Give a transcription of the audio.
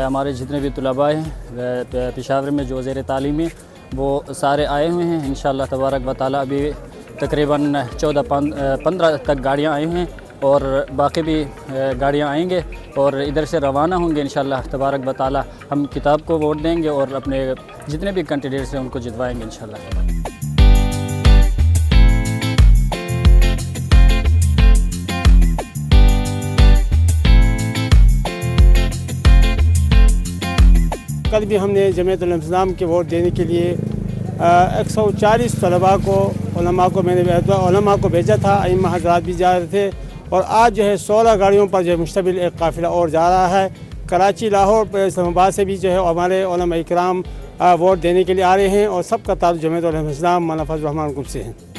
हमारे जितने भी तलबा हैं पेशावर में जो ज़ेर तालीम है वो सारे आए हुए हैं। इंशाअल्लाह तबारक व तआला अभी तकरीबन 14-15 तक गाड़ियाँ आई हैं और बाकी भी गाड़ियाँ आएंगे और इधर से रवाना होंगे। इंशाअल्लाह तबारक व तआला हम किताब को वोट देंगे और अपने जितने भी कैंडिडेट्स हैं उनको जितवाएंगे इंशाअल्लाह। कल भी हमने जमीयत उल-इस्लाम के वोट देने के लिए 140 तलबा को उलमा को भेजा था। इमाम हज़रात भी जा रहे थे और आज जो है 16 गाड़ियों पर जो है मुश्तमिल एक काफ़िला और जा रहा है। कराची, लाहौर, इस्लामाबाद से भी जो है हमारे उलमा इकराम वोट देने के लिए आ रहे हैं और सबका ताल्लुक़ जमीयत उल-इस्लाम मौलाना फजल रहमान ग्रुप से है।